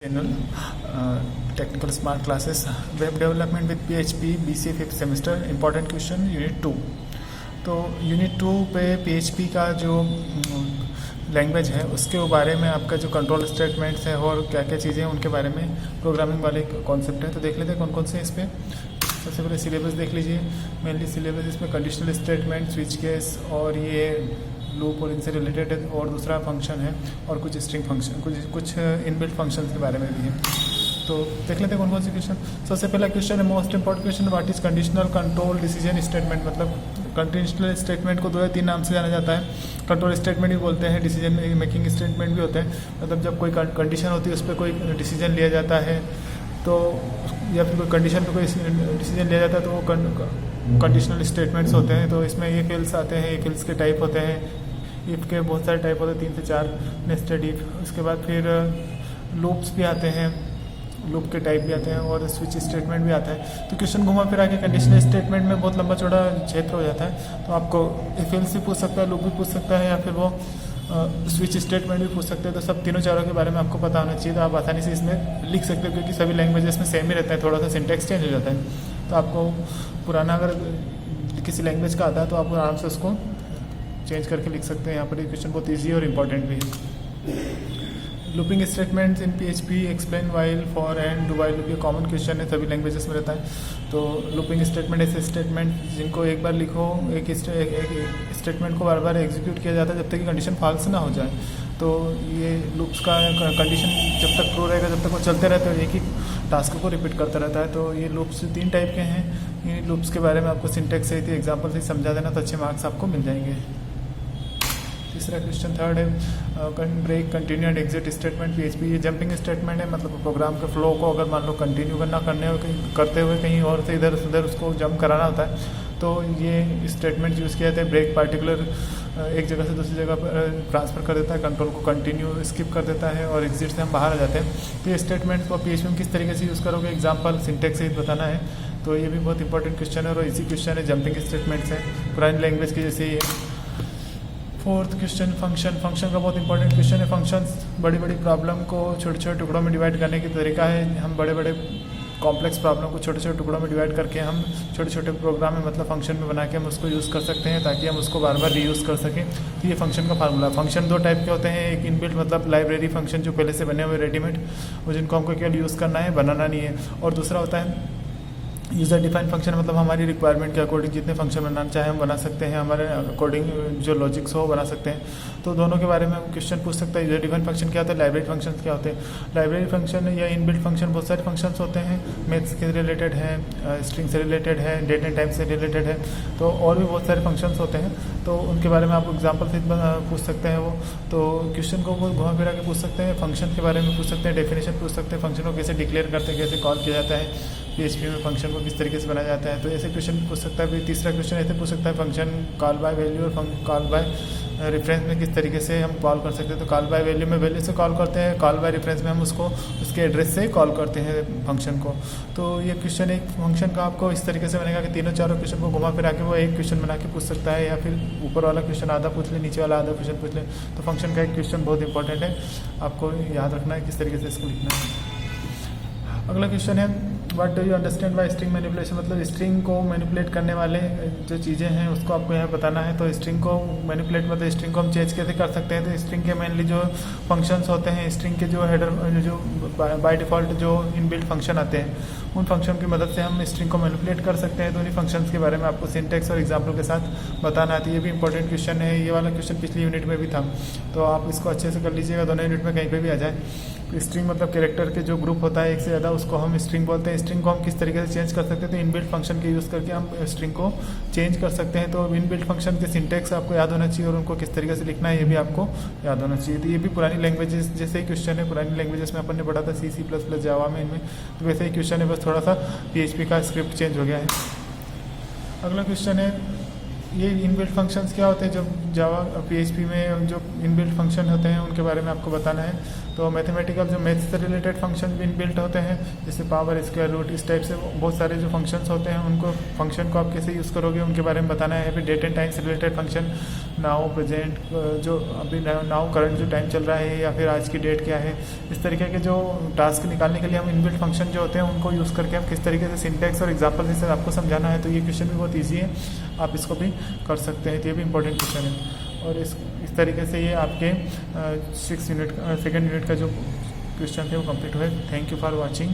channel technical smart classes web development with PHP BCA 5th semester important question unit 2। तो unit 2 पे PHP का जो language है उसके बारे में आपका जो कंट्रोल स्टेटमेंट्स है और क्या क्या चीज़ें हैं उनके बारे में प्रोग्रामिंग वाले कॉन्सेप्ट है। तो देख लेते हैं कौन कौन से हैं इस पर। सबसे पहले सिलेबस देख लीजिए। मेनली सिलेबस इसमें कंडीशनल स्टेटमेंट, स्विच केस और ये लूप और इनसे रिलेटेड है, और दूसरा फंक्शन है और कुछ स्ट्रिंग फंक्शन, कुछ इनबिल्ट फंक्शन के बारे में भी है। तो देख लेते हैं कौन कौन से क्वेश्चन। सबसे पहला क्वेश्चन है most important question, what is conditional control decision statement. मतलब कंडीशनल स्टेटमेंट को 2 या 3 नाम से जाना जाता है। कंट्रोल स्टेटमेंट भी बोलते हैं, डिसीजन मेकिंग स्टेटमेंट भी होते हैं। मतलब जब कोई कंडीशन होती है उस पर कोई डिसीजन लिया जाता है तो, या फिर कोई कंडीशन पर कोई डिसीजन लिया जाता है तो वो कंडीशनल स्टेटमेंट्स होते हैं। तो इसमें ये फिल्स आते हैं, ये फिल्स के टाइप होते हैं। इफ़ के बहुत सारे टाइप होते हैं, 3 से 4 नेस्टेड इफ। उसके बाद फिर लूप्स भी आते हैं, लूप के टाइप भी आते हैं, और स्विच स्टेटमेंट भी आता है। तो क्वेश्चन घुमा फिरा के कंडीशनल स्टेटमेंट में बहुत लंबा चौड़ा क्षेत्र हो जाता है। तो आपको इफ एल्स भी पूछ सकता है, लूप भी पूछ सकता है, या फिर वो स्विच स्टेटमेंट भी पूछ सकते हैं। तो सब तीनों चारों के बारे में आपको पता होना चाहिए। तो आप आसानी से इसमें लिख सकते हो क्योंकि सभी लैंग्वेजेस में सेम ही रहता है, थोड़ा सा सिंटेक्स चेंज हो जाता है। तो आपको पुराना अगर किसी लैंग्वेज का आता है तो आप आराम से उसको चेंज करके लिख सकते हैं। यहाँ पर ये क्वेश्चन बहुत ईजी और इम्पॉर्टेंट भी है। Looping statements in PHP explain while for and do while loop, ये कॉमन क्वेश्चन है, सभी लैंग्वेजेस में रहता है। तो लूपिंग स्टेटमेंट ऐसे स्टेटमेंट जिनको एक बार लिखो, एक स्टेटमेंट को बार बार एग्जीक्यूट किया जाता है जब तक कि कंडीशन फॉल्स ना हो जाए। तो ये लूप्स का कंडीशन जब तक ट्रू रहेगा जब तक वो चलते रहते हैं, एक ही टास्क को रिपीट करता रहता है। तो ये लूप्स 3 टाइप के हैं। इन लूप्स के बारे में आपको सिंटेक्स सहित एग्जाम्पल से समझा देना तो अच्छे मार्क्स आपको मिल जाएंगे। तीसरा क्वेश्चन थर्ड है break continue and exit statement PHP। ये जंपिंग स्टेटमेंट है, मतलब प्रोग्राम के फ्लो को अगर मान लो कंटिन्यू करते हुए कहीं और से इधर उधर उसको जंप कराना होता है तो ये स्टेटमेंट यूज़ किया जाता है। ब्रेक पार्टिकुलर एक जगह से दूसरी जगह पर ट्रांसफ़र कर देता है, कंट्रोल को कंटिन्यू स्किप कर देता है, और एग्जिट से हम बाहर आ जाते हैं। तो ये स्टेटमेंट को PHP में किस तरीके से यूज़ करोगे, एग्जाम्पल सिंटेक्स सहित बताना है। तो ये भी बहुत इंपॉर्टेंट क्वेश्चन है और इसी क्वेश्चन है जंपिंग स्टेटमेंट्स है पुरानी लैंग्वेज की जैसे। फोर्थ क्वेश्चन फंक्शन का बहुत इंपॉर्टेंट क्वेश्चन है। फंक्शंस बड़ी बड़ी प्रॉब्लम को छोटे छोटे टुकड़ों में डिवाइड करने की तरीका है। हम बड़े बड़े कॉम्प्लेक्स प्रॉब्लम को छोटे छोटे टुकड़ों में डिवाइड करके हम छोटे छोटे प्रोग्राम में मतलब फंक्शन में बना के हम उसको यूज़ कर सकते हैं ताकि हम उसको बार बार रीयूज़ कर सकें। तो ये फंक्शन का फार्मूला। फंक्शन 2 टाइप के होते हैं, एक इनबिल्ट मतलब लाइब्रेरी फंक्शन जो पहले से बने हुए रेडीमेड, वो जिनको हमको केवल यूज़ करना है, बनाना नहीं है। और दूसरा होता है यूज़र डिफाइन फंक्शन, मतलब हमारी रिक्वायरमेंट के अकॉर्डिंग जितने फंक्शन बनाना चाहे हम बना सकते हैं, हमारे अकॉर्डिंग जो लॉजिक्स हो बना सकते हैं। तो दोनों के बारे में क्वेश्चन पूछ सकता है। यूज़र डिफाइन फंक्शन क्या होता है, लाइब्रेरी फंक्शन क्या होते हैं। लाइब्रेरी फंक्शन या इनबिल्ट फंक्शन बहुत सारे फंक्शंस होते हैं, मैथ्स के रिलेटेड है, स्ट्रिंग से रिलेटेड है, डेट एंड टाइम से रिलेटेड है, तो और भी बहुत सारे फंक्शंस होते हैं। तो उनके बारे में आप एग्जाम्पल से पूछ सकते हैं वो। तो क्वेश्चन को वो घुमा फिरा के पूछ सकते हैं, फंक्शन के बारे में पूछ सकते हैं, डेफिनेशन पूछ सकते हैं, फंक्शन को कैसे डिक्लेयर करते हैं, कैसे कॉल किया जाता है, PHP में फंक्शन को किस तरीके से बनाया जाता है। तो ऐसे क्वेश्चन पूछ सकता है। फिर तीसरा क्वेश्चन ऐसे पूछ सकता है फंक्शन कॉल बाय वैल्यू और कॉल बाय रेफरेंस में किस तरीके से हम कॉल कर सकते हैं। तो कॉल बाय वैल्यू में वैल्यू से कॉल करते हैं, कॉल बाय रेफरेंस में हम उसको उसके एड्रेस से कॉल करते हैं फंक्शन को। तो ये क्वेश्चन एक फंक्शन का आपको इस तरीके से बनेगा कि तीनों चारों क्वेश्चन को घुमा फिरा के वो एक क्वेश्चन बना के पूछ सकता है, या फिर ऊपर वाला क्वेश्चन आधा पूछ ले, नीचे वाला आधा क्वेश्चन पूछ ले। तो फंक्शन का एक क्वेश्चन बहुत इंपॉर्टेंट है, आपको याद रखना है किस तरीके से इसको लिखना है। अगला क्वेश्चन है what do you understand by string manipulation. मतलब स्ट्रिंग को मैनिपुलेट करने वाले जो चीज़ें हैं उसको आपको यहाँ बताना है। तो स्ट्रिंग को मैनिपुलेट मतलब स्ट्रिंग को हम चेंज कैसे कर सकते हैं। तो स्ट्रिंग के मेनली जो फंक्शंस होते हैं, स्ट्रिंग के जो हेडर जो बाय डिफ़ॉल्ट जो इनबिल्ट फंक्शन आते हैं, उन फंक्शन की मदद से हम स्ट्रिंग को मैनिपुलेट कर सकते हैं। तो उन्हीं फंक्शंस के बारे में आपको सिंटेक्स और एग्जाम्पल के साथ बताना है। तो ये भी इंपॉर्टेंट क्वेश्चन है। ये वाला क्वेश्चन पिछली यूनिट में भी था, तो आप इसको अच्छे से कर लीजिएगा, दोनों यूनिट में कहीं पे भी आ जाए। तो स्ट्रिंग मतलब कैरेक्टर के जो ग्रुप होता है एक से ज़्यादा, उसको हम स्ट्रिंग बोलते हैं। स्ट्रिंग को हम किस तरीके से चेंज कर सकते हैं, तो इनबिल्ट फंक्शन के यूज़ करके हम स्ट्रिंग को चेंज कर सकते हैं। तो इनबिल्ट फंक्शन के सिंटेक्स आपको याद होना चाहिए और उनको किस तरीके से लिखना है ये भी आपको याद होना चाहिए। तो ये भी पुरानी लैंग्वेजेस जैसे ही क्वेश्चन है, पुरानी लैंग्वेजेस में अपन ने पढ़ा था C++, जावा में, इनमें तो वैसे ही क्वेश्चन है, बस थोड़ा सा PHP का स्क्रिप्ट चेंज हो गया है। अगला क्वेश्चन है ये इनबिल्ट फंक्शंस क्या होते हैं। जब जावा PHP में जो इनबिल्ट फंक्शन होते हैं उनके बारे में आपको बताना है। तो मैथमेटिकल जो मैथ्स से रिलेटेड फंक्शन भी इनबिल्ट होते हैं, जैसे पावर, स्क्वायर रूट, इस टाइप से बहुत सारे जो फंक्शंस होते हैं उनको फंक्शन को आप कैसे यूज़ करोगे उनके बारे में बताना है। फिर डेट एंड टाइम से रिलेटेड फंक्शन, नाउ, प्रेजेंट, जो अभी नाउ करंट जो टाइम चल रहा है या फिर आज की डेट क्या है, इस तरीके के जो टास्क निकालने के लिए हम इनबिल्ट फंक्शन जो होते हैं उनको यूज़ करके हम किस तरीके से सिंटैक्स और एग्जाम्पल से आपको समझाना है। तो ये क्वेश्चन भी बहुत ईजी है, आप इसको भी कर सकते हैं, तो ये भी इंपॉर्टेंट क्वेश्चन है। और इस तरीके से ये आपके 6 यूनिट 2nd यूनिट का जो क्वेश्चन थे वो कंप्लीट हुए। Thank you for watching.